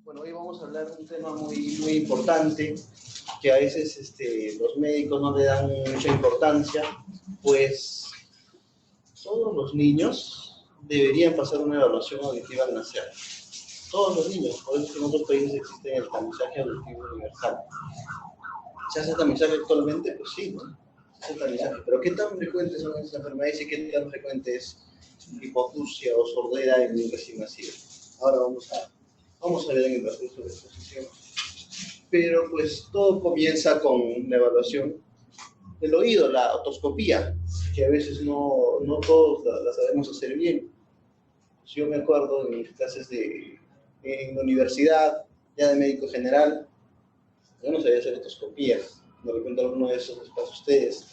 Bueno, hoy vamos a hablar de un tema muy importante que a veces los médicos no le dan mucha importancia, pues todos los niños deberían pasar una evaluación auditiva al nacer. Todos los niños, por eso es que en otros países existe el tamizaje auditivo universal. ¿Se hace tamizaje actualmente? Pues sí, ¿no? Se hace tamizaje, pero ¿qué tan frecuentes son esas enfermedades y qué tan frecuente es hipoacusia o sordera en un recién nacido? Ahora vamos a ver en el transcurso de la exposición. Pero pues todo comienza con la evaluación del oído, la otoscopía, que a veces no todos la sabemos hacer bien. Yo me acuerdo de mis clases en la universidad, ya de médico general, yo no sabía hacer otoscopía, de repente alguno de esos les pasa a ustedes.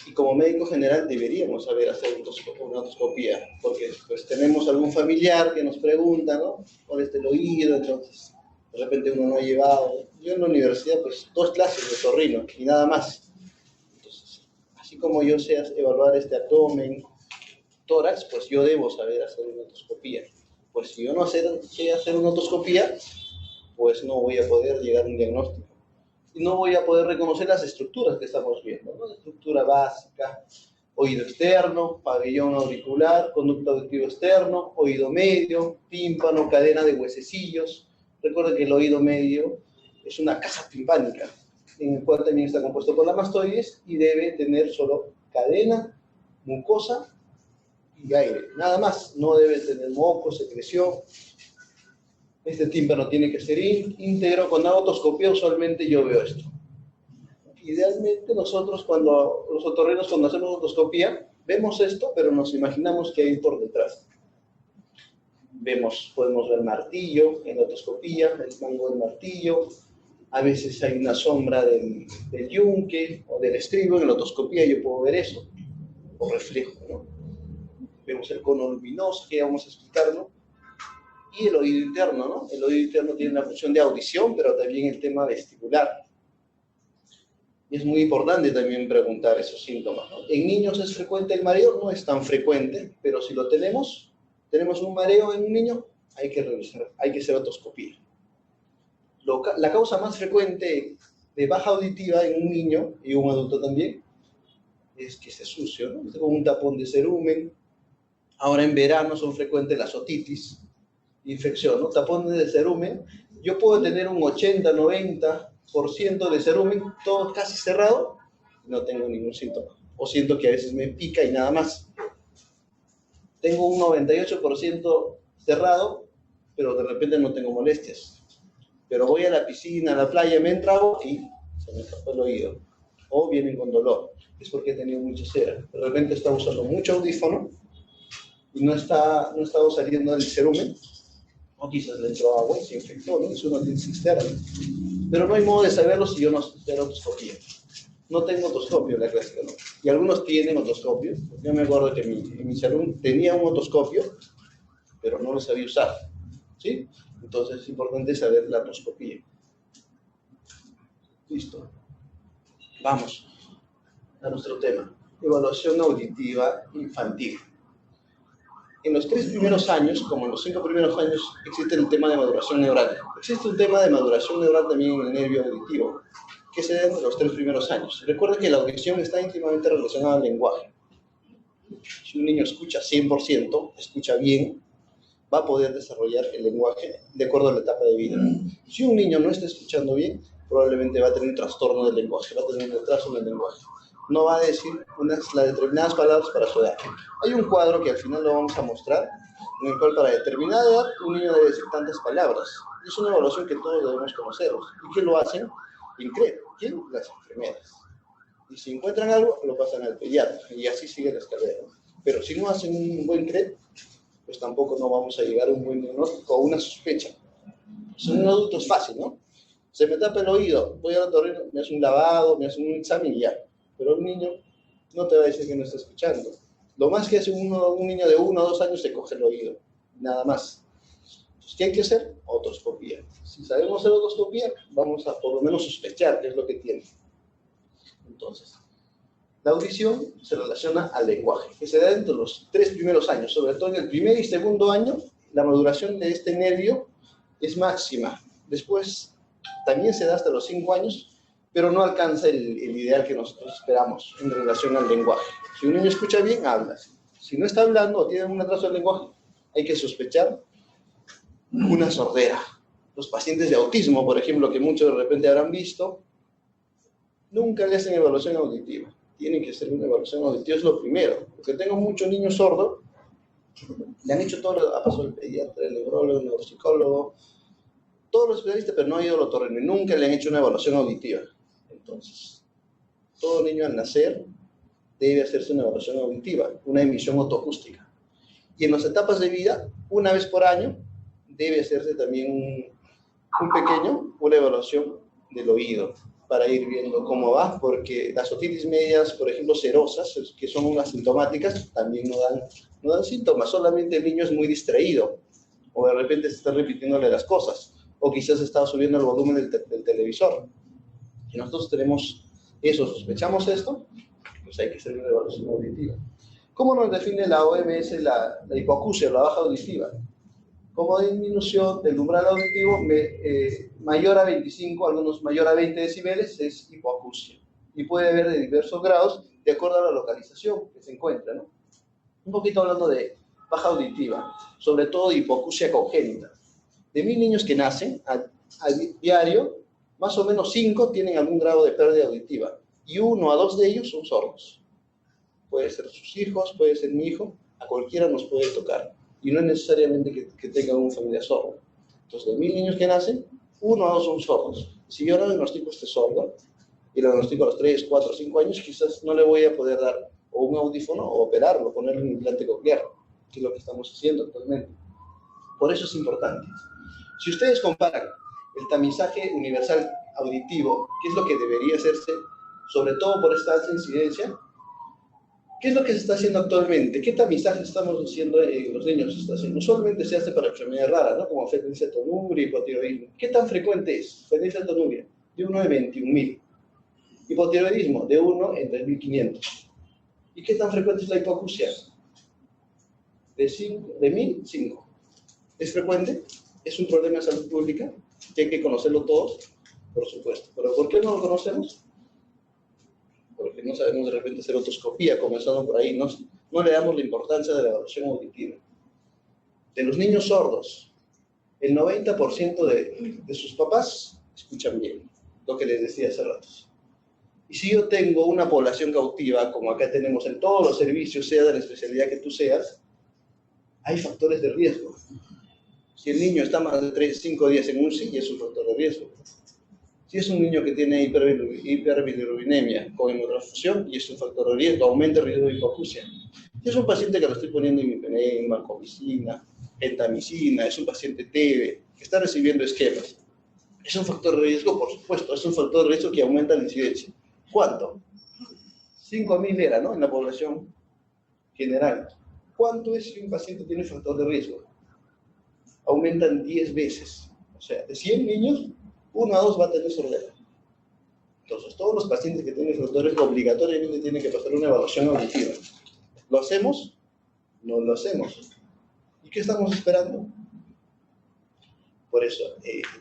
Y como médico general deberíamos saber hacer una otoscopía, porque pues tenemos algún familiar que nos pregunta, ¿no? ¿Cuál es el oído? Entonces, de repente uno no ha llevado. Yo en la universidad, pues, 2 clases de otorrino y nada más. Entonces, así como yo sé evaluar este abdomen, tórax, pues yo debo saber hacer una otoscopía. Pues si yo no sé hacer una otoscopía, pues no voy a poder llegar a un diagnóstico. Y no voy a poder reconocer las estructuras que estamos viendo, ¿no? La estructura básica, oído externo, pabellón auricular, conducto auditivo externo, oído medio, tímpano, cadena de huesecillos. Recuerden que el oído medio es una caja timpánica, en el cual también está compuesto por la mastoides y debe tener solo cadena, mucosa y aire. Nada más, no debe tener moco, secreción. Este tímpano tiene que ser íntegro. Cuando hago otoscopía, usualmente yo veo esto. Idealmente nosotros, los otorrinos, cuando hacemos otoscopía, vemos esto, pero nos imaginamos que hay por detrás. Podemos ver martillo en la otoscopía, el mango del martillo. A veces hay una sombra del yunque o del estribo. En la otoscopía yo puedo ver eso, o reflejo, ¿no? Vemos el cono luminoso, que vamos a explicar, ¿no? Y el oído interno, ¿no? El oído interno tiene una función de audición, pero también el tema vestibular. Y es muy importante también preguntar esos síntomas, ¿no? En niños es frecuente el mareo, no es tan frecuente, pero si lo tenemos un mareo en un niño, hay que revisar, hay que hacer otoscopía. La causa más frecuente de baja auditiva en un niño y un adulto también es que esté sucio, ¿no? Con un tapón de cerumen. Ahora en verano son frecuentes las otitis, infección, ¿no? Tapones de cerumen. Yo puedo tener un 80-90% de cerumen, todo casi cerrado, y no tengo ningún síntoma. O siento que a veces me pica y nada más. Tengo un 98% cerrado, pero de repente no tengo molestias. Pero voy a la piscina, a la playa, me entra agua y se me tapó el oído. O vienen con dolor. Es porque he tenido mucha cera. De repente está usando mucho audífono y no está saliendo del cerumen. O quizás le entró agua y se infectó, ¿no? Es una otitis externa. Pero no hay modo de saberlo si yo no hago otoscopía. No tengo otoscopio, la clásica, ¿no? Y algunos tienen otoscopio. Yo me acuerdo que en mi salón tenía un otoscopio, pero no lo sabía usar, ¿sí? Entonces es importante saber la otoscopía. Listo. Vamos a nuestro tema. Evaluación auditiva infantil. En los 3 primeros años, como en los 5 primeros años, existe el tema de maduración neural. Existe un tema de maduración neural también en el nervio auditivo, que se da en los 3 primeros años. Recuerda que la audición está íntimamente relacionada al lenguaje. Si un niño escucha 100%, escucha bien, va a poder desarrollar el lenguaje de acuerdo a la etapa de vida. Si un niño no está escuchando bien, probablemente va a tener un trastorno del lenguaje, va a tener un retraso en el lenguaje. No va a decir las determinadas palabras para su edad. Hay un cuadro que al final lo vamos a mostrar, en el cual para determinada edad un niño debe decir tantas palabras. Es una evaluación que todos debemos conocer. ¿Y qué lo hacen? ¿Quién? Las enfermeras. Y si encuentran algo, lo pasan al pediatra. Y así sigue la escalera. Pero si no hacen un buen CREP, pues tampoco no vamos a llegar a un buen diagnóstico o una sospecha. Son un adulto es fácil, ¿no? Se me tapa el oído, voy al otorrino, me hace un lavado, me hace un examen y ya. Pero un niño no te va a decir que no está escuchando. Lo más que hace un niño de 1 o 2 años se coge el oído, nada más. Entonces, ¿qué hay que hacer? Otoscopía. Si sabemos hacer otoscopía, vamos a por lo menos sospechar qué es lo que tiene. Entonces, la audición se relaciona al lenguaje, que se da dentro de los 3 primeros años, sobre todo en el primer y segundo año, la maduración de este nervio es máxima. Después también se da hasta los 5 años, pero no alcanza el ideal que nosotros esperamos en relación al lenguaje. Si un niño escucha bien, habla. Si no está hablando o tiene un atraso del lenguaje, hay que sospechar una sordera. Los pacientes de autismo, por ejemplo, que muchos de repente habrán visto, nunca le hacen evaluación auditiva. Tienen que hacer una evaluación auditiva, es lo primero. Porque tengo muchos niños sordos, le han hecho todo, ha pasado el pediatra, el neurólogo, el neuropsicólogo, todos los especialistas, pero no ha ido al otorrino, nunca le han hecho una evaluación auditiva. Entonces, todo niño al nacer debe hacerse una evaluación auditiva, una emisión otoacústica. Y en las etapas de vida, una vez por año, debe hacerse también una evaluación del oído, para ir viendo cómo va, porque las otitis medias, por ejemplo, serosas, que son asintomáticas, también no dan síntomas, solamente el niño es muy distraído, o de repente se está repitiéndole las cosas, o quizás está subiendo el volumen del televisor. Si nosotros tenemos eso, sospechamos esto, pues hay que hacer una evaluación auditiva. ¿Cómo nos define la OMS la hipoacusia, la baja auditiva? Como disminución del umbral auditivo mayor a 25, algunos mayor a 20 decibeles, es hipoacusia. Y puede haber de diversos grados de acuerdo a la localización que se encuentra, ¿no? Un poquito hablando de baja auditiva, sobre todo hipoacusia congénita. De 1000 niños que nacen a diario, más o menos 5 tienen algún grado de pérdida auditiva y 1 a 2 de ellos son sordos. Puede ser sus hijos, puede ser mi hijo, a cualquiera nos puede tocar. Y no es necesariamente que tengan una familia sorda. Entonces, de 1000 niños que nacen, 1 a 2 son sordos. Si yo no diagnostico este sordo, y lo diagnostico a los 3, 4, 5 años, quizás no le voy a poder dar o un audífono o operarlo, ponerle un implante coclear, que es lo que estamos haciendo actualmente. Por eso es importante. Si ustedes comparan el tamizaje universal auditivo, que es lo que debería hacerse, sobre todo por esta alta incidencia, ¿qué es lo que se está haciendo actualmente? ¿Qué tamizaje estamos haciendo en los niños? Usualmente se hace para enfermedades raras, ¿no? Como fenilcetonuria, hipotiroidismo. ¿Qué tan frecuente es fenilcetonuria? De 1 de 21.000. Hipotiroidismo, de 1 en 3.500. ¿Y qué tan frecuente es la hipoacusia? De 1.000, 5. ¿Es frecuente? ¿Es un problema de salud pública? ¿Que hay que conocerlo todos? Por supuesto. ¿Pero por qué no lo conocemos? Porque no sabemos de repente hacer otoscopía, comenzando por ahí, no le damos la importancia de la evaluación auditiva. De los niños sordos, el 90% de sus papás escuchan bien, lo que les decía hace rato. Y si yo tengo una población cautiva, como acá tenemos en todos los servicios, sea de la especialidad que tú seas, hay factores de riesgo. Si el niño está más de 3, 5 días en UCI, es un factor de riesgo. Si es un niño que tiene hiperbilirubinemia con hemotransfusión, y es un factor de riesgo, aumenta el riesgo de hipoacusia. Si es un paciente que lo estoy poniendo imipenem, vancomicina, gentamicina, es un paciente TB, que está recibiendo esquemas, es un factor de riesgo, por supuesto, es un factor de riesgo que aumenta la incidencia. ¿Cuánto? 5.000 era, ¿no? En la población general. ¿Cuánto es si un paciente tiene factor de riesgo? Aumentan 10 veces. O sea, de 100 niños, 1 a 2 va a tener sordera. Entonces, todos los pacientes que tienen factor de riesgo obligatoriamente tienen que pasar una evaluación auditiva. ¿Lo hacemos? No lo hacemos. ¿Y qué estamos esperando? Por eso,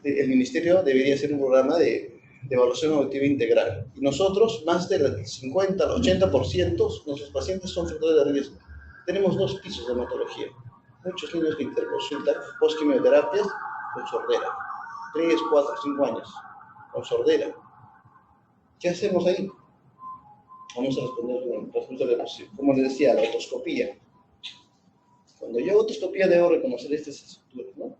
el ministerio debería hacer un programa de evaluación auditiva integral. Y nosotros, más del 50 al 80% de nuestros pacientes son factores de riesgo. Tenemos 2 pisos de hematología. Muchos niños que interconsultan post-quimioterapias con sordera. 3, 4, 5 años con sordera. ¿Qué hacemos ahí? Vamos a responder con la respuesta de la posición. Como les decía, la otoscopía. Cuando yo hago otoscopía debo reconocer estas estructuras, ¿no?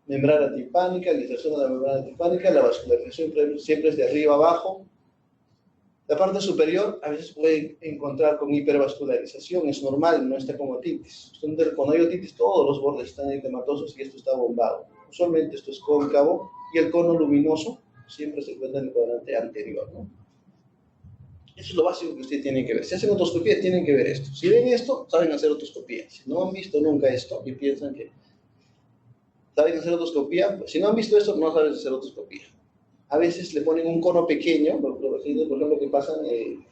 Membrana timpánica, la inserción de la membrana timpánica, la vascularización siempre es de arriba a abajo. La parte superior a veces puede encontrar con hipervascularización, es normal, no está como otitis. Cuando hay otitis todos los bordes están eritematosos y esto está bombado. Usualmente esto es cóncavo y el cono luminoso siempre se encuentra en el cuadrante anterior, ¿no? Eso es lo básico que ustedes tienen que ver. Si hacen otoscopía, tienen que ver esto. Si ven esto, saben hacer otoscopía. Si no han visto nunca esto y piensan que saben hacer otoscopía, pues si no han visto esto, no saben hacer otoscopía. A veces le ponen un cono pequeño, por ejemplo, que pasan,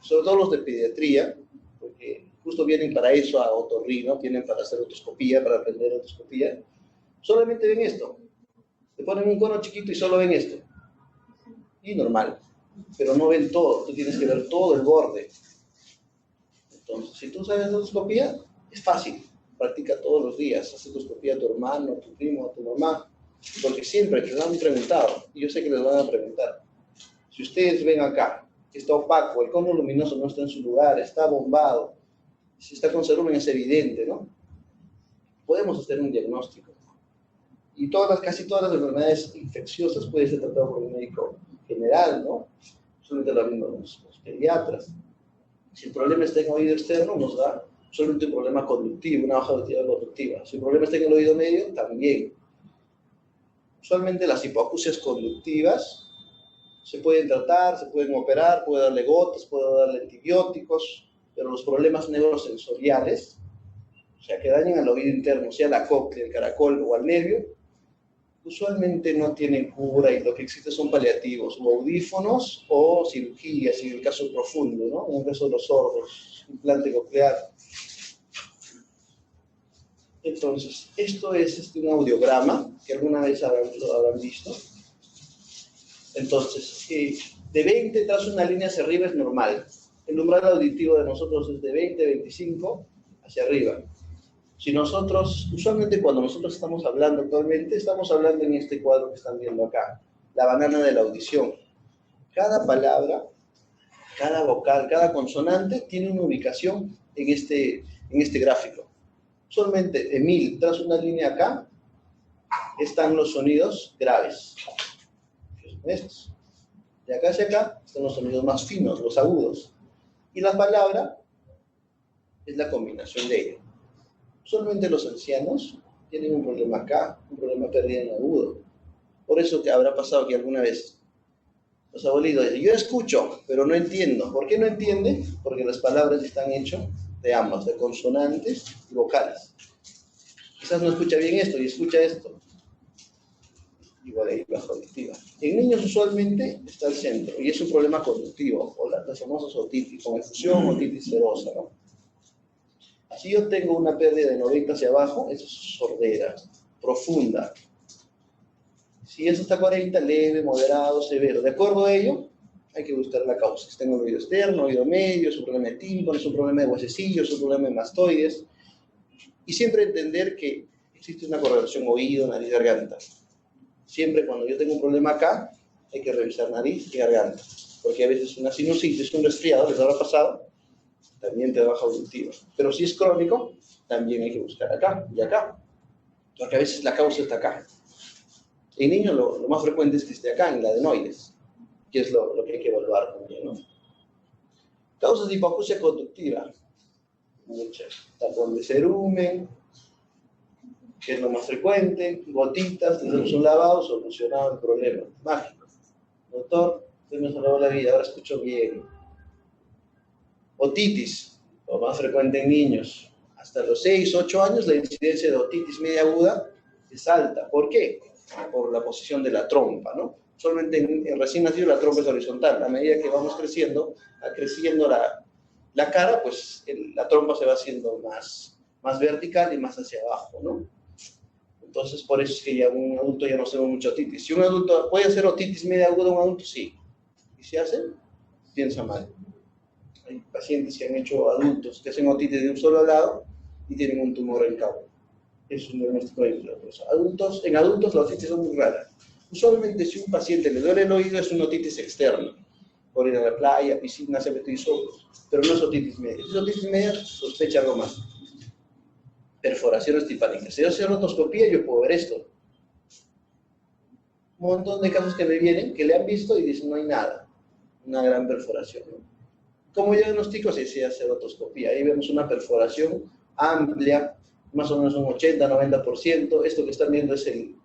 sobre todo los de pediatría, porque justo vienen para eso a otorrino, vienen para hacer otoscopía, para aprender otoscopía. Solamente ven esto. Le ponen un cono chiquito y solo ven esto. Y normal. Pero no ven todo. Tú tienes que ver todo el borde. Entonces, si tú sabes endoscopía, es fácil. Practica todos los días. Haz endoscopía a tu hermano, a tu primo, a tu mamá. Porque siempre te lo han preguntado. Y yo sé que les van a preguntar. Si ustedes ven acá, que está opaco, el cono luminoso no está en su lugar, está bombado, si está con cerumen es evidente, ¿no? Podemos hacer un diagnóstico. Y casi todas las enfermedades infecciosas pueden ser tratadas por un médico general, ¿no? Solamente lo mismo los pediatras. Si el problema está en el oído externo, nos da solamente un problema conductivo, una baja actividad conductiva. Si el problema está en el oído medio, también. Usualmente las hipoacusias conductivas se pueden tratar, se pueden operar, puede darle gotas, puede darle antibióticos, pero los problemas neurosensoriales, o sea, que dañen al oído interno, sea la cóclea, el caracol o al nervio, usualmente no tienen cura y lo que existe son paliativos, o audífonos o cirugías, en el caso profundo, ¿no? En el caso de los sordos, implante coclear. Entonces, esto es un audiograma que alguna vez lo habrán visto. Entonces, de 20 tras una línea hacia arriba es normal. El umbral auditivo de nosotros es de 20, 25 hacia arriba. Si nosotros, usualmente cuando nosotros estamos hablando actualmente, estamos hablando en este cuadro que están viendo acá, la banana de la audición. Cada palabra, cada vocal, cada consonante tiene una ubicación en este gráfico. Usualmente, Emil, tras una línea acá, están los sonidos graves. Estos. De acá hacia acá están los sonidos más finos, los agudos. Y la palabra es la combinación de ellos. Usualmente los ancianos tienen un problema acá, un problema perdido en agudo. Por eso que habrá pasado que alguna vez los abuelitos dicen, yo escucho, pero no entiendo. ¿Por qué no entiende? Porque las palabras están hechas de ambas, de consonantes y vocales. Quizás no escucha bien esto y escucha esto. Igual ahí baja auditiva. En niños usualmente está el centro y es un problema conductivo, o las famosas otitis, con efusión, otitis serosa, ¿no? Si yo tengo una pérdida de 90 hacia abajo, eso es sordera, profunda. Si eso está 40, leve, moderado, severo. De acuerdo a ello, hay que buscar la causa. Si tengo oído externo, oído medio, es un problema de tímpano, es un problema de huesecillos, es un problema de mastoides. Y siempre entender que existe una correlación oído, nariz, garganta. Siempre cuando yo tengo un problema acá, hay que revisar nariz y garganta. Porque a veces una sinusitis, un resfriado, ¿les habrá pasado? También te da baja auditiva. Pero si es crónico, también hay que buscar acá y acá. Porque a veces la causa está acá. En niños lo más frecuente es que esté acá, en la adenoides, que es lo que hay que evaluar también, ¿no? Causas de hipoacusia conductiva. Muchas. Tapón de cerumen, que es lo más frecuente, gotitas, tenemos un lavado, solucionado el problema. Mágico. Doctor, usted me salvó la vida, ahora escucho bien. Otitis, lo más frecuente en niños. Hasta los 6, 8 años la incidencia de otitis media aguda es alta. ¿Por qué? Por la posición de la trompa, ¿no? Solamente en recién nacido la trompa es horizontal. A medida que vamos creciendo, va creciendo la cara, pues la trompa se va haciendo más vertical y más hacia abajo, ¿no? Entonces, por eso es que ya un adulto ya no hace mucha otitis. Si un adulto puede hacer otitis media aguda, un adulto sí. Y si hace, piensa mal. Hay pacientes que han hecho adultos que hacen otitis de un solo lado y tienen un tumor en cabo. Es un diagnóstico de en adultos las otitis son muy raras. Usualmente si un paciente le duele el oído es una otitis externa. Por ir a la playa, piscina, se mete solos. Pero no es otitis media. Si es otitis media, sospecha algo más. Perforaciones timpánicas. Si yo hago otoscopía, yo puedo ver esto. Un montón de casos que me vienen, que le han visto y dicen no hay nada. Una gran perforación, ¿no? Como diagnóstico se hace otoscopía. Ahí vemos una perforación amplia, más o menos un 80-90%. Esto que están viendo es el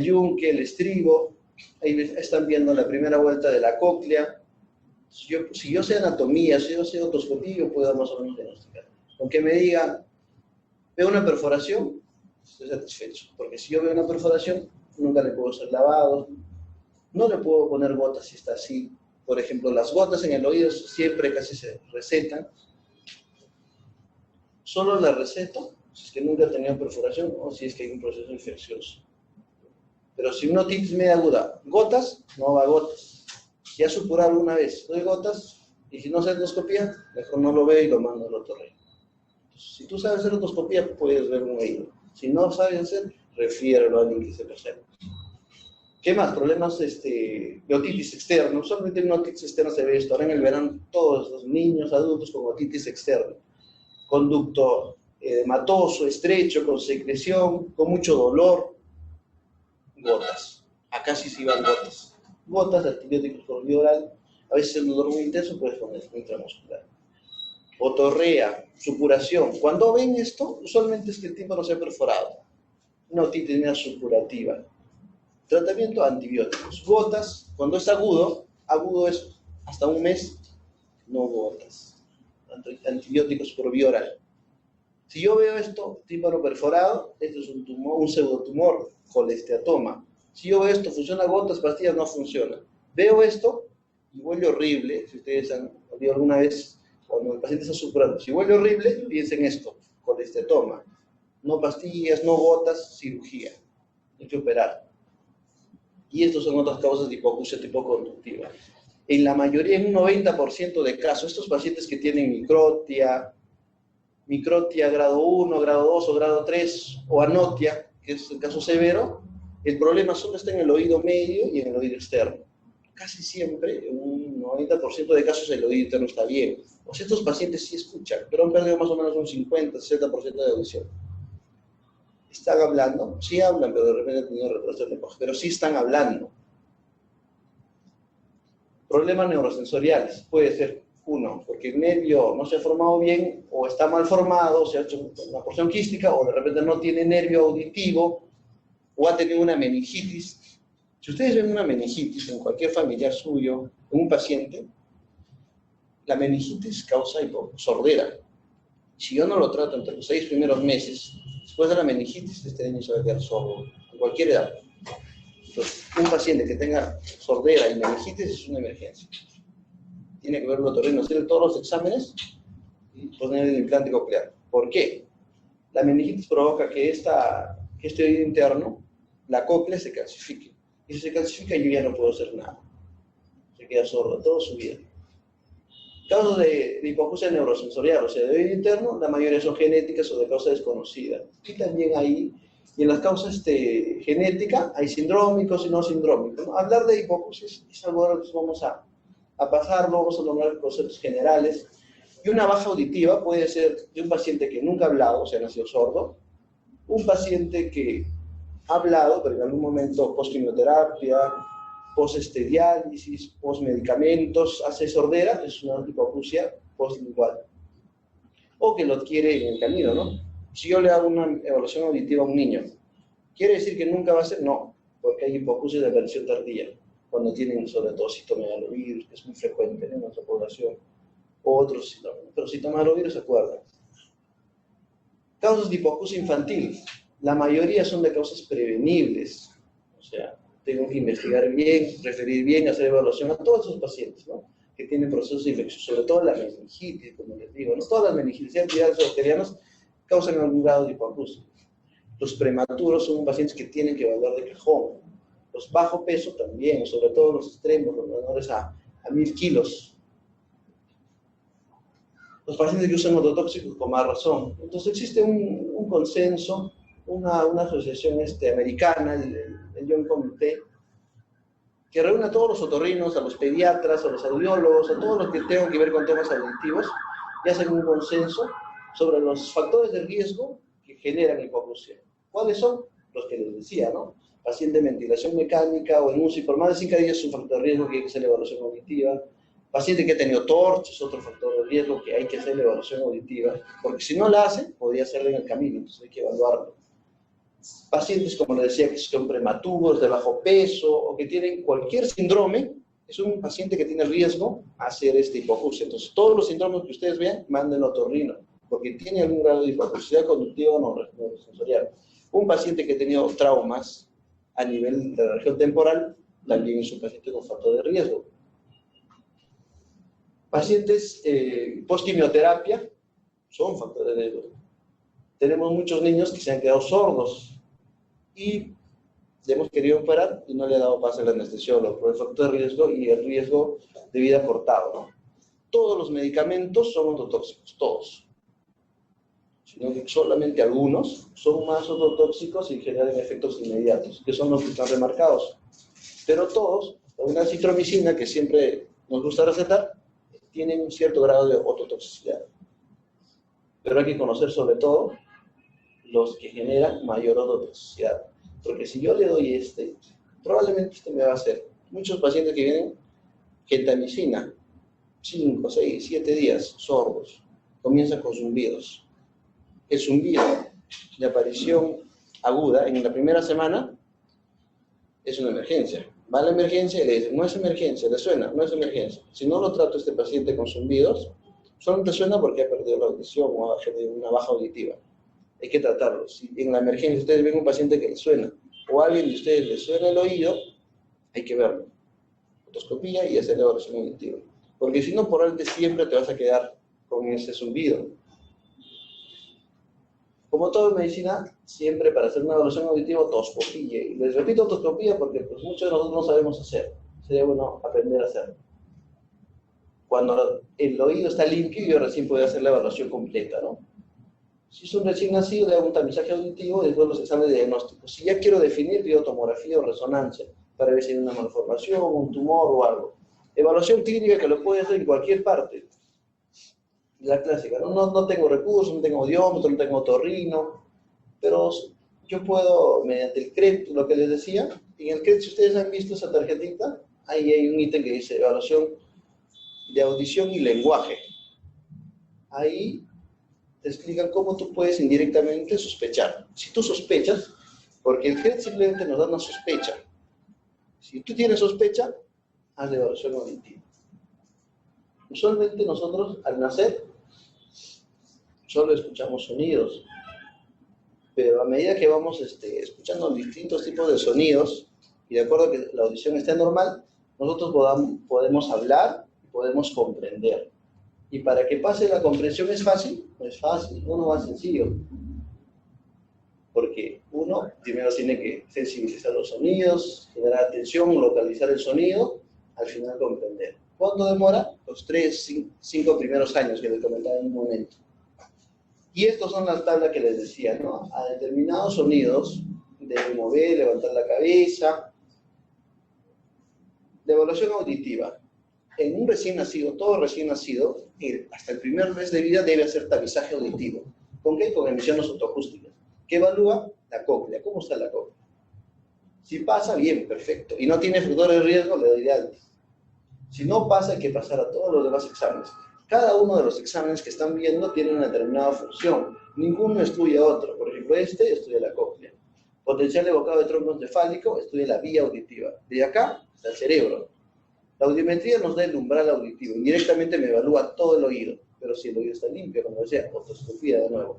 yunque, el estribo. Ahí están viendo la primera vuelta de la cóclea. Si yo sé anatomía, si yo sé otoscopía, yo puedo más o menos diagnosticar. Aunque me digan, veo una perforación, estoy satisfecho. Porque si yo veo una perforación, nunca le puedo hacer lavado. No le puedo poner gotas si está así. Por ejemplo, las gotas en el oído siempre casi se recetan. Solo la receto si es que nunca he tenido perforación o si es que hay un proceso infeccioso. Pero si una otitis media aguda, gotas, no va a gotas. Ya supurado alguna vez, doy gotas, y si no hace endoscopía, mejor no lo ve y lo mando al otorrino. Si tú sabes hacer endoscopía, puedes ver un oído. Si no sabes hacer, refiérelo a alguien que sepa hacer. ¿Qué más? Problemas de otitis externa. Usualmente en una otitis externa se ve esto. Ahora en el verano todos los niños, adultos con otitis externa. Conducto edematoso, estrecho, con secreción, con mucho dolor. Gotas. Acá sí van gotas. Gotas de antibióticos por vía oral. A veces el dolor muy intenso puede poner intramuscular. Otorrea, supuración. Cuando ven esto, usualmente es que el tímpano se ha perforado. Una otitis media supurativa. Tratamiento antibióticos. Gotas, cuando es agudo es hasta un mes, no gotas. Antibióticos por vía oral. Si yo veo esto, tímpano perforado, esto es un tumor, un pseudotumor, colesteatoma. Si yo veo esto, funciona gotas, pastillas, no funciona. Veo esto y huele horrible. Si ustedes han oído alguna vez, cuando el paciente está supurando, si huele horrible, piensen esto, colesteatoma. No pastillas, no gotas, cirugía. Hay que operar. Y estas son otras causas de hipoacusia tipo conductiva. En la mayoría, en un 90% de casos, estos pacientes que tienen microtia grado 1, grado 2 o grado 3, o anotia, que es el caso severo, el problema solo está en el oído medio y en el oído externo. Casi siempre, en un 90% de casos, el oído interno está bien. O sea, estos pacientes sí escuchan, pero han perdido más o menos un 50-60% de audición. ¿Están hablando? Sí hablan, pero de repente han tenido retraso de lenguaje. Pero sí están hablando. Problemas neurosensoriales. Puede ser, uno, porque el nervio no se ha formado bien, o está mal formado, se ha hecho una porción quística, o de repente no tiene nervio auditivo, o ha tenido una meningitis. Si ustedes ven una meningitis en cualquier familiar suyo, en un paciente, la meningitis causa sordera. Si yo no lo trato entre los 6 primeros meses, después de la meningitis, este niño se va a quedar sordo, a cualquier edad. Entonces, un paciente que tenga sordera y meningitis es una emergencia. Tiene que ver el otorrino, hacer todos los exámenes y poner el implante coclear. ¿Por qué? La meningitis provoca que este oído interno, la cóclea, se calcifique. Y si se calcifica, yo ya no puedo hacer nada. Se queda sordo toda su vida. Casos de hipoacusia neurosensorial, o sea, de oído interno, la mayoría son genéticas o de causa desconocida. Y también ahí, y en las causas genéticas, hay sindrómicos y no sindrómicos, ¿no? Hablar de hipoacusia es algo que vamos a pasarlo, vamos a lograr conceptos generales. Y una baja auditiva puede ser de un paciente que nunca ha hablado, o sea, nació sordo, un paciente que ha hablado, pero en algún momento post-quimioterapia, post-diálisis, post-medicamentos, hace sordera, es una hipoacusia postlingual. O que lo adquiere en el camino, ¿no? Si yo le hago una evaluación auditiva a un niño, ¿quiere decir que nunca va a ser? No, porque hay hipoacusia de aparición tardía, cuando tienen sobre todo citomegalovirus, que es muy frecuente en nuestra población, o otros síndromes. Pero citomegalovirus se acuerdan. Causas de hipoacusia infantil. La mayoría son de causas prevenibles. O sea, tengo que investigar bien, referir bien, hacer evaluación a todos esos pacientes, ¿no? Que tienen procesos de infección, sobre todo la meningitis, como les digo, ¿no? Todas las meningitis virales o bacterianas causan algún grado de hipoacusia. Los prematuros son pacientes que tienen que evaluar de cajón. Los bajo peso también, sobre todo los extremos, los menores a 1000 kilos. Los pacientes que usan ototóxicos con más razón. Entonces existe un consenso, una asociación americana, el Young Committee, que reúne a todos los otorrinos, a los pediatras, a los audiólogos, a todos los que tengan que ver con temas auditivos, y hacen un consenso sobre los factores de riesgo que generan hipoacusia. ¿Cuáles son? Los que les decía, ¿no? Paciente en ventilación mecánica o en UCI por más de 5 días es un factor de riesgo que hay que hacer la evaluación auditiva. Paciente que ha tenido TORCH es otro factor de riesgo que hay que hacer la evaluación auditiva, porque si no la hace, podría hacerla en el camino, entonces hay que evaluarlo. Pacientes, como les decía, que son prematuros, de bajo peso, o que tienen cualquier síndrome, es un paciente que tiene riesgo a hacer hipoacusia. Entonces, todos los síndromes que ustedes vean, manden otorrino, porque tiene algún grado de hipoacusia conductiva o no sensorial. Un paciente que ha tenido traumas a nivel de la región temporal, también es un paciente con factor de riesgo. Pacientes post-quimioterapia son factores de riesgo. Tenemos muchos niños que se han quedado sordos y le hemos querido operar y no le ha dado pase al anestesiólogo por el factor de riesgo y el riesgo de vida cortado, ¿no? Todos los medicamentos son ototóxicos, todos. Sino que solamente algunos son más ototóxicos y generan efectos inmediatos, que son los que están remarcados. Pero todos, una citromicina que siempre nos gusta recetar, tienen un cierto grado de ototoxicidad. Pero hay que conocer sobre todo los que generan mayor ototoxicidad. Porque si yo le doy probablemente me va a hacer. Muchos pacientes que vienen, gentamicina, 5, 6, 7 días, sordos, comienzan con zumbidos. El zumbido de aparición aguda en la primera semana es una emergencia. Va a la emergencia y le dicen, no es emergencia, le suena, no es emergencia. Si no lo trato a este paciente con zumbidos, solo te suena porque ha perdido la audición o ha tenido una baja auditiva. Hay que tratarlo. Si en la emergencia ustedes ven un paciente que le suena o a alguien de ustedes le suena el oído, hay que verlo. Otoscopía y hacer la evaluación auditiva. Porque si no, por ende siempre te vas a quedar con ese zumbido. Como todo en medicina, siempre para hacer una evaluación auditiva, otoscopía. Y les repito otoscopía porque pues, muchos de nosotros no sabemos hacer. Sería bueno aprender a hacerlo. Cuando el oído está limpio, yo recién puedo hacer la evaluación completa, ¿no? Si es un recién nacido, le hago un tamizaje auditivo y después los exámenes diagnósticos. Si ya quiero definir, pido tomografía o resonancia para ver si hay una malformación, un tumor o algo. Evaluación clínica que lo puede hacer en cualquier parte. La clásica, no tengo recursos, no tengo audiómetro, no tengo otorrino, pero yo puedo, mediante el CRET, lo que les decía, en el CRET, si ustedes han visto esa tarjetita, ahí hay un ítem que dice evaluación de audición y lenguaje. Ahí te explican cómo tú puedes indirectamente sospechar. Si tú sospechas, porque el CRET simplemente nos da una sospecha. Si tú tienes sospecha, haz la evaluación auditiva. Usualmente nosotros, al nacer, solo escuchamos sonidos, pero a medida que vamos escuchando distintos tipos de sonidos, y de acuerdo a que la audición esté normal, nosotros podemos hablar y podemos comprender. Y para que pase la comprensión es fácil, no es fácil, uno más sencillo. Porque uno primero tiene que sensibilizar los sonidos, generar atención, localizar el sonido, al final comprender. ¿Cuánto demora? Los 3, 5 primeros años que les comentaba en un momento. Y estas son las tablas que les decía, ¿no? A determinados sonidos, de mover, levantar la cabeza, de evaluación auditiva. En un recién nacido, todo recién nacido, hasta el primer mes de vida debe hacer tamizaje auditivo. ¿Con qué? Con emisiones autoacústicas. ¿Qué evalúa? La cóclea. ¿Cómo está la cóclea? Si pasa, bien, perfecto. Y no tiene factores de riesgo, le doy de alta. Si no pasa, hay que pasar a todos los demás exámenes. Cada uno de los exámenes que están viendo tiene una determinada función. Ninguno estudia otro. Por ejemplo, estudia la cóclea. Potencial evocado de trombos encefálico, estudia la vía auditiva. De acá está el cerebro. La audiometría nos da el umbral auditivo. Indirectamente me evalúa todo el oído. Pero si el oído está limpio, como decía, otoscopía de nuevo.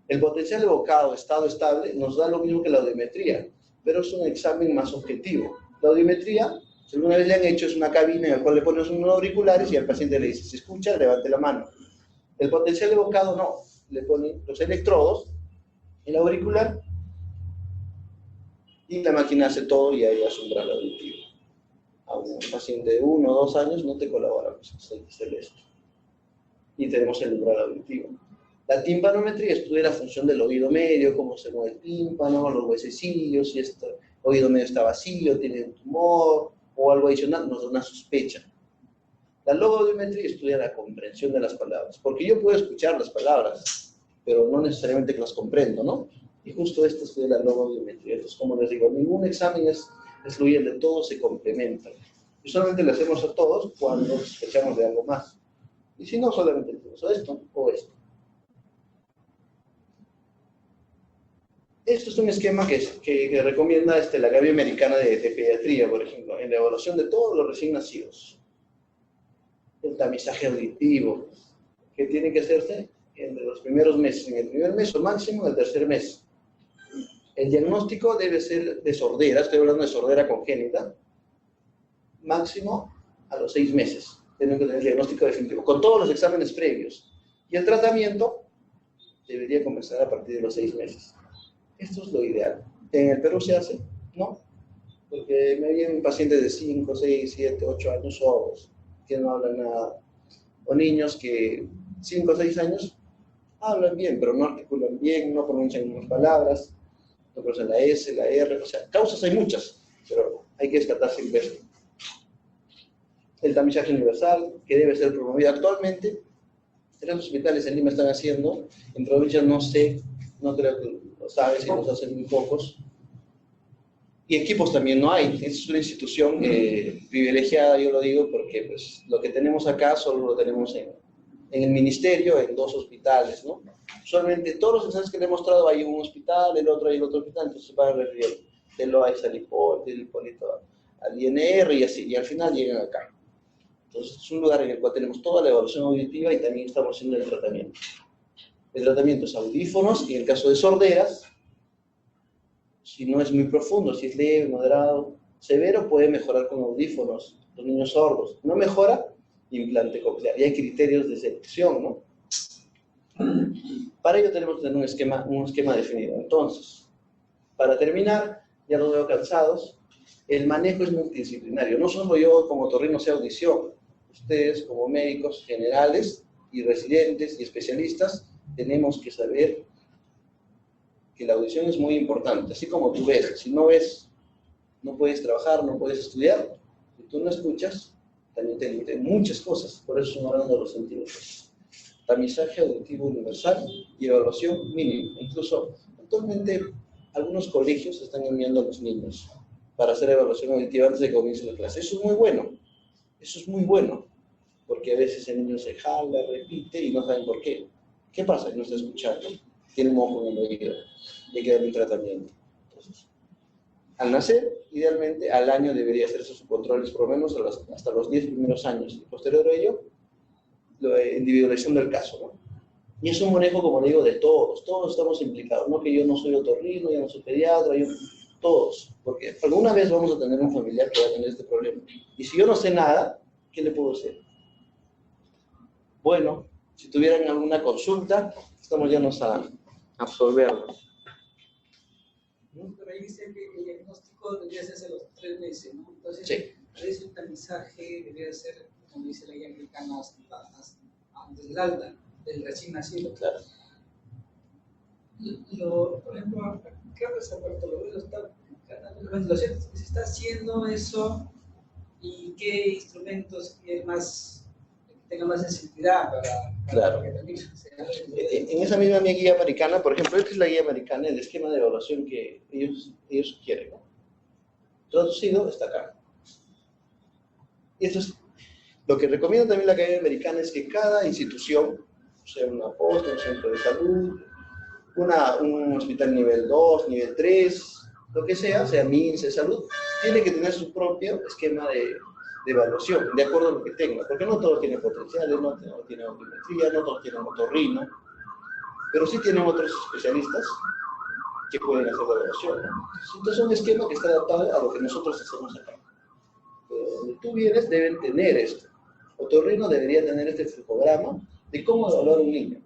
El potencial evocado, estado estable, nos da lo mismo que la audiometría. Pero es un examen más objetivo. La audiometría, si alguna vez le han hecho, es una cabina en la cual le pones unos auriculares y al paciente le dice, si escucha, levante la mano. El potencial evocado no, le ponen los electrodos, el auricular, y la máquina hace todo y ahí hace un umbral auditivo. A un paciente de 1 o 2 años no te colabora, pues celeste. Y tenemos el umbral auditivo. La timpanometría estudia la función del oído medio, cómo se mueve el tímpano, los huesecillos, si el oído medio está vacío, tiene un tumor, o algo adicional, nos da una sospecha. La logoaudiometría estudia la comprensión de las palabras, porque yo puedo escuchar las palabras, pero no necesariamente que las comprendo, ¿no? Y justo esto estudia la logoaudiometría. Entonces, como les digo, ningún examen es excluyente, todos se complementan. Y solamente lo hacemos a todos cuando sospechamos de algo más. Y si no, solamente tenemos esto o esto. Esto es un esquema que recomienda la Academia Americana de Pediatría, por ejemplo, en la evaluación de todos los recién nacidos. El tamizaje auditivo, que tiene que hacerse entre los primeros meses, en el primer mes o máximo en el tercer mes. El diagnóstico debe ser de sordera, estoy hablando de sordera congénita, máximo a los 6 meses. Tienen que tener el diagnóstico definitivo, con todos los exámenes previos. Y el tratamiento debería comenzar a partir de los 6 meses. Esto es lo ideal. En el Perú se hace, ¿no? Porque me vienen pacientes de 5, 6, 7, 8 años sordos, que no hablan nada. O niños que 5 o 6 años hablan bien, pero no articulan bien, no pronuncian unas palabras, no pronuncian la S, la R, o sea, causas hay muchas, pero hay que descartar siempre esto. El tamizaje universal, que debe ser promovido actualmente, en los hospitales en Lima están haciendo, en provincias no sé, no creo que lo sabes, si los hacen muy pocos. Y equipos también no hay, es una institución privilegiada, yo lo digo, porque pues, lo que tenemos acá solo lo tenemos en el ministerio, en 2 hospitales, ¿no? Usualmente todos los ensayos que le he mostrado hay un hospital, el otro hay el otro hospital, entonces se van refiriendo del OAIS al Hipólito al INR y así, y al final llegan acá. Entonces es un lugar en el cual tenemos toda la evaluación auditiva y también estamos haciendo el tratamiento. El tratamiento es audífonos y en el caso de sorderas, si no es muy profundo, si es leve, moderado, severo, puede mejorar con audífonos, los niños sordos. No mejora, implante coclear. Y hay criterios de selección, ¿no? Para ello tenemos que tener un esquema definido. Entonces, para terminar, ya los veo cansados, el manejo es multidisciplinario. No solo yo como otorrino sé audición, ustedes como médicos generales y residentes y especialistas tenemos que saber que la audición es muy importante. Así como tú ves, si no ves, no puedes trabajar, no puedes estudiar. Si tú no escuchas, también te limitan muchas cosas. Por eso estamos hablando de los sentidos. Tamizaje auditivo universal y evaluación mínima. Incluso actualmente algunos colegios están enviando a los niños para hacer evaluación auditiva antes de que comience la clase. Eso es muy bueno. Eso es muy bueno. Porque a veces el niño se jala, repite y no saben por qué. ¿Qué pasa? No está escuchando. Tiene un moco en el oído y hay que darle un tratamiento. Entonces, al nacer, idealmente, al año debería hacerse sus controles, por lo menos hasta los 10 primeros años. Y posterior a ello, la individualización del caso, ¿no? Y es un manejo, como digo, de todos. Todos estamos implicados. No que yo no soy otorrino, yo no soy pediatra, todos. Porque alguna vez vamos a tener un familiar que va a tener este problema. Y si yo no sé nada, ¿qué le puedo hacer? Bueno, si tuvieran alguna consulta, estamos llanos a absorberlo. Pero ahí dice que el diagnóstico debería hacerse a los 3 meses, ¿no? Entonces, Sí. el tamizaje debería ser, como dice la guía americana, antes del alta, del recién nacido. Claro. Por ejemplo, acá pues a Puerto Rico está, lo cierto es que se está haciendo eso y qué instrumentos que tengan más sensibilidad Claro. que también sea. En esa misma guía americana, por ejemplo, esta es la guía americana, el esquema de evaluación que ellos sugieren, ¿no? Traducido está acá. Y esto es lo que recomienda también la guía americana, es que cada institución, sea una posta, un centro de salud, un hospital nivel 2, nivel 3, lo que sea MINS de salud, tiene que tener su propio esquema de evaluación, de acuerdo a lo que tenga, porque no todos tienen potenciales, no todos tienen audiometría, no todos tienen otorrino, pero sí tienen otros especialistas que pueden hacer la evaluación, ¿no? Entonces es un esquema que está adaptado a lo que nosotros hacemos acá. Pero donde tú vienes deben tener esto. Otorrino debería tener este flujograma de cómo evaluar a un niño.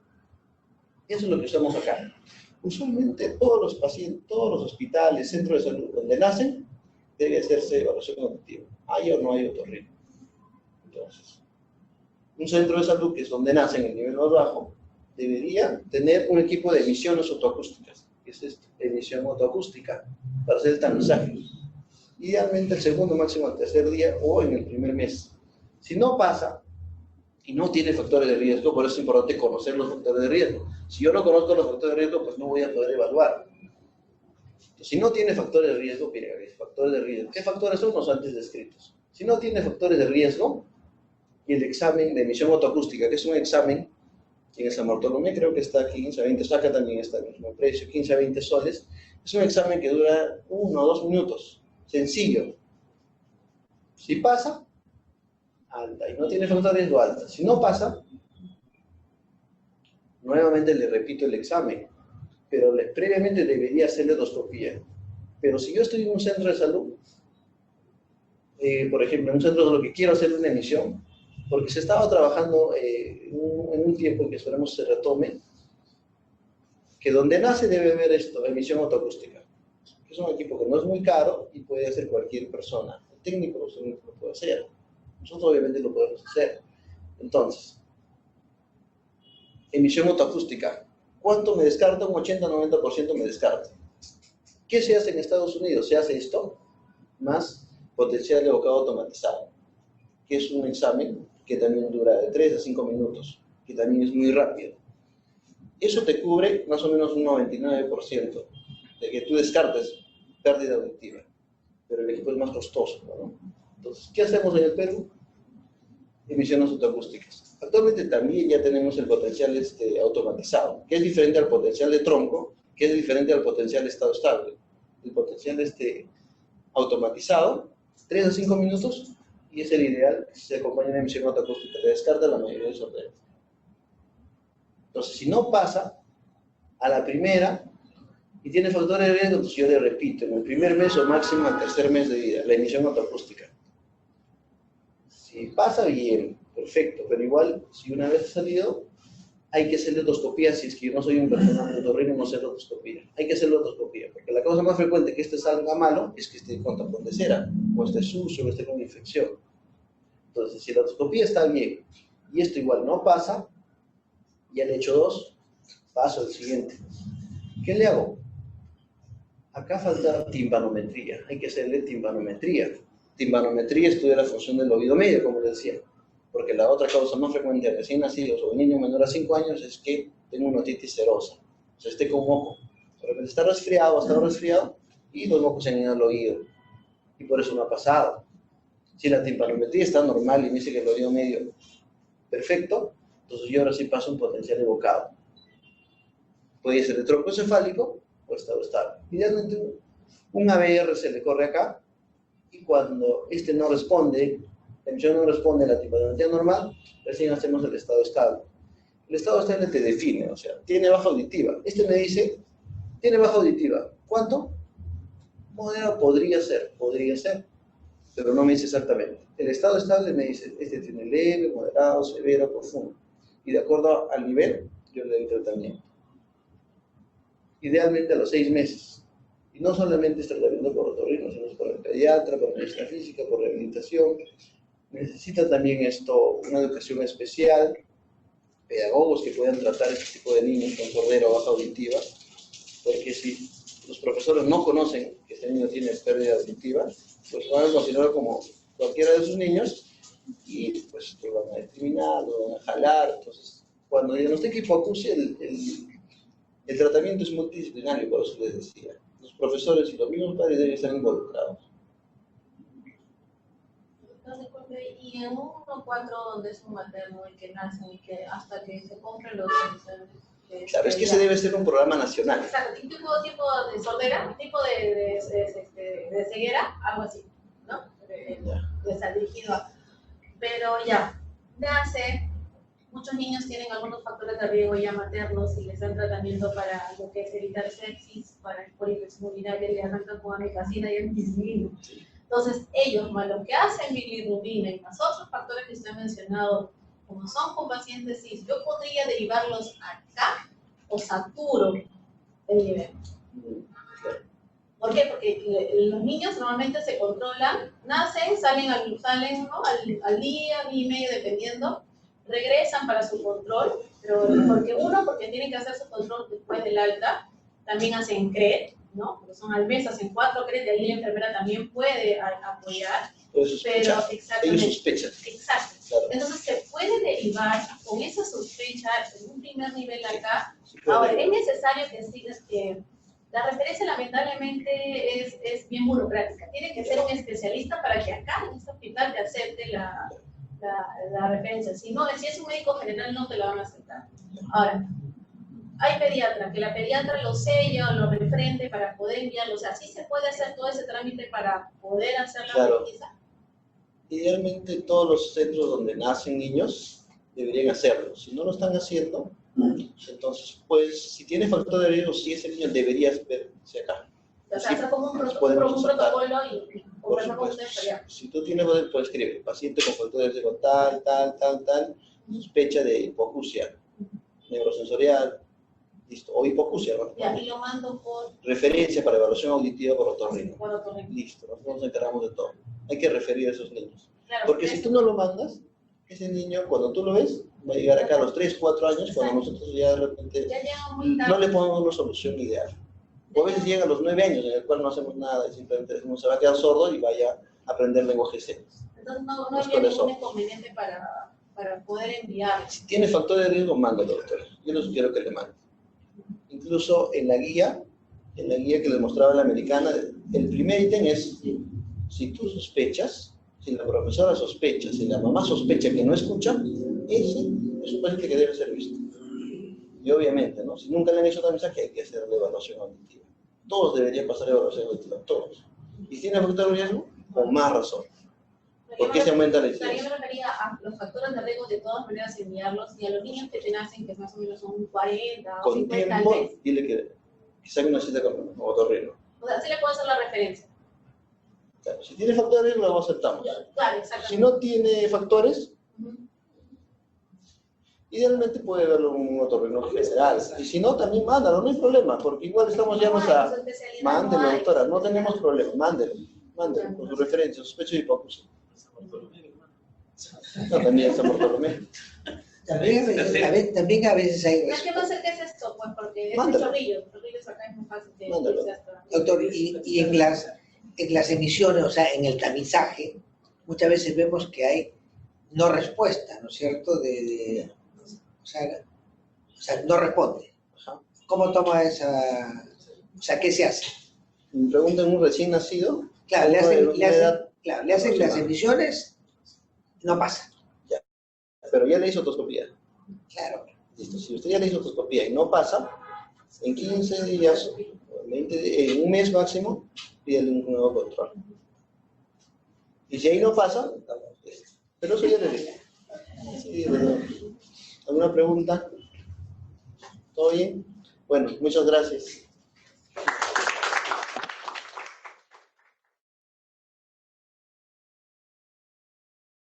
Eso es lo que usamos acá. Usualmente todos los pacientes, todos los hospitales, centros de salud donde nacen, debe hacerse evaluación auditiva. ¿Hay o no hay otorrino? Entonces, un centro de salud que es donde nacen, el nivel más bajo, debería tener un equipo de emisiones autoacústicas, que es esta, emisión autoacústica, para hacer el tamizaje. Idealmente el segundo, máximo el tercer día o en el primer mes. Si no pasa, y no tiene factores de riesgo, por eso es importante conocer los factores de riesgo. Si yo no conozco los factores de riesgo, pues no voy a poder evaluar. Entonces, si no tiene factores de riesgo, mire, factores de riesgo. ¿Qué factores son los antes descritos? Si no tiene factores de riesgo, y el examen de emisión autoacústica, que es un examen, en el San Bartolomé creo que está 15 a 20, acá también está el mismo precio, 15 a 20 soles, es un examen que dura 1 o 2 minutos, sencillo. Si pasa, alta, y no tiene factor de riesgo, alta. Si no pasa, nuevamente le repito el examen, pero previamente debería hacerle endoscopía. Pero si yo estoy en un centro de salud, por ejemplo, en un centro de salud que quiero hacer una emisión, porque se estaba trabajando en un tiempo que esperemos se retome, que donde nace debe haber esto, emisión autoacústica. Es un equipo que no es muy caro y puede hacer cualquier persona. El técnico lo puede hacer. Nosotros obviamente lo podemos hacer. Entonces, emisión autoacústica. ¿Cuánto me descarta? Un 80-90% me descarta. ¿Qué se hace en Estados Unidos? Se hace esto más potencial evocado automatizado, que es un examen que también dura de 3 a 5 minutos, que también es muy rápido. Eso te cubre más o menos un 99% de que tú descartes pérdida auditiva, pero el equipo es más costoso, ¿no? Entonces, ¿qué hacemos en el Perú? Emisiones autoacústicas. Actualmente también ya tenemos el potencial automatizado, que es diferente al potencial de tronco, que es diferente al potencial de estado estable. El potencial automatizado, 3 a 5 minutos, y es el ideal que se acompaña de emisión autoacústica, te descarta la mayoría de sordeos. Entonces, si no pasa a la primera y tiene factores de riesgo, entonces yo le repito, en el primer mes o máximo al tercer mes de vida, la emisión autoacústica. Si pasa, bien, perfecto, pero igual, si una vez ha salido, hay que hacerle otoscopía. Si es que yo no soy un personal otorrino, no sé la otoscopía. Hay que hacerle otoscopía, porque la causa más frecuente que salga malo es que esté con tapón de cera, o esté sucio, o esté con infección. Entonces, si la otoscopía está bien, y esto igual no pasa, ya le he hecho 2, paso al siguiente. ¿Qué le hago? Acá falta timpanometría, hay que hacerle timpanometría. Timpanometría estudia la función del oído medio, como les decía, porque la otra causa más frecuente de recién nacidos o niños menores a 5 años es que tenga una otitis serosa, o sea, esté con moco. De repente está resfriado, ha estado resfriado, y los mocos se han ido al oído, y por eso no ha pasado. Si la timpanometría está normal y me dice que el oído medio perfecto, entonces yo ahora sí paso un potencial evocado. Puede ser de tronco encefálico o estado estable. Idealmente un ABR se le corre acá, y cuando este no responde, la emisión no responde a la timpanometría normal, recién hacemos el estado estable. El estado estable te define, o sea, tiene baja auditiva. Este me dice, tiene baja auditiva. ¿Cuánto? Moderado podría ser, pero no me dice exactamente. El estado estable me dice, este tiene leve, moderado, severo, profundo. Y de acuerdo al nivel, yo le doy tratamiento. Idealmente a los 6 meses. Y no solamente es tratamiento por otorrino, sino por el pediatra, por medicina física, por rehabilitación. Necesita también una educación especial, pedagogos que puedan tratar este tipo de niños con sordera o baja auditiva, porque si los profesores no conocen que ese niño tiene pérdida auditiva, pues van a considerarlo como cualquiera de sus niños y pues lo van a discriminar, lo van a jalar. Entonces, cuando diagnostica hipoacusia, el tratamiento es multidisciplinario, por eso les decía. Los profesores y los mismos padres deben estar involucrados. Y en un 1-4 donde es un materno y que nacen y que hasta que se compren los sensores. Claro, es que ese debe ser un programa nacional. Exacto, tipo de sordera, tipo de ceguera, algo así, ¿no? Está dirigido a... Pero ya, nace, muchos niños tienen algunos factores de riesgo ya maternos y les dan tratamiento para lo que es evitar sepsis, para el infección urinaria, le arrancan con amicacina y ampicilina. Entonces, ellos, más lo que hacen bilirrubina y más otros factores que usted ha mencionado, como son con pacientes cis, yo podría derivarlos acá o saturo el nivel. ¿Por qué? Porque los niños normalmente se controlan, nacen, salen ¿no? al día y medio, dependiendo, regresan para su control, pero porque tienen que hacer su control después del alta, también hacen CRED, ¿no? Porque son al mes, hacen 4 CRED, de ahí la enfermera también puede apoyar. Pero exactamente. Ellos sospechan. Exacto. Claro. Entonces se puede derivar con esa sospecha en un primer nivel acá. Ahora, es necesario que sigas que la referencia lamentablemente es bien burocrática. Tiene que ser un especialista para que acá en este hospital te acepte la referencia. Si es un médico general no te la van a aceptar. Ahora, hay pediatra, que la pediatra lo sella o lo refrende para poder enviarlo. O sea, sí se puede hacer todo ese trámite para poder hacer la pesquisa. Idealmente todos los centros donde nacen niños deberían hacerlo. Si no lo están haciendo, entonces, pues, si tiene factor de riesgo, sí, ese niño debería verse acá. O sea, hacer como un protocolo y conversar con ustedes allá. Si tú tienes, puedes escribir, paciente con factor de riesgo tal, sospecha de hipoacusia neurosensorial, Listo. O hipoacusia, ¿no? Ya, y lo mando por Referencia para evaluación auditiva por otorrino. otorrino. Listo, nosotros nos encargamos de todo. Hay que referir a esos niños. Claro, Porque si tú no lo mandas, ese niño, cuando tú lo ves, va a llegar acá a los 3, 4 años, cuando nosotros ya de repente ya llega muy tarde. no le ponemos una solución ideal. O a veces llega a los 9 años, en el cual no hacemos nada, y simplemente decimos, se va a quedar sordo y vaya a aprender lenguaje señas. Entonces no Pues había con eso. ningún inconveniente para poder enviar. Si tiene factor de riesgo, mándalo, doctor. Yo les sugiero que le mande. Incluso en la guía que les mostraba la americana, el primer ítem es, si tú sospechas, si la profesora sospecha, si la mamá sospecha que no escucha, ese es un paciente que debe ser visto. Y obviamente, ¿no? Si nunca le han hecho tamizaje, hay que hacer la evaluación auditiva. Todos deberían pasar la evaluación auditiva, todos. Y si tiene factor de riesgo, con más razón. ¿Por qué se aumenta la Yo incidencia? me refería a los factores de riesgo, de todas maneras enviarlos, y a los niños que te nacen, que más o menos son 40 o Con 50 al tiempo, mes. dile que saque una cita con otorrino. O sea, sí le puedo hacer la referencia. Claro, si tiene factor de riesgo, lo aceptamos. Claro, exactamente. Si no tiene factores, Ujú. idealmente puede verlo un otorrino general. Y si no, también mándalo, no hay problema, porque igual estamos ya No hay, a... su especialidad Mándelo, no hay. doctora, no tenemos problema, mándelo, con su referencia, sospecho de hipoacusia. No, también San Bartolomé. También a veces hay... No es que no sé qué es esto, pues, porque es Mándalo. chorrillos acá es muy fácil de Mándalo. irse hasta... Doctor, y en las emisiones, o sea, en el tamizaje, muchas veces vemos que hay no respuesta, ¿no es cierto? O sea, no responde. Ajá. ¿Cómo toma esa...? O sea, ¿qué se hace? Me preguntan un recién nacido. Claro, le uno de hacen una edad las aproximada. emisiones, no pasa. Pero ya le hizo otoscopía. Claro. Listo, si usted ya le hizo otoscopía y no pasa, en 15 días, o 20 en un mes máximo, pídele un nuevo control. Y si ahí no pasa, pero eso ya le dije. Sí, ¿alguna pregunta? ¿Todo bien? Bueno, muchas gracias.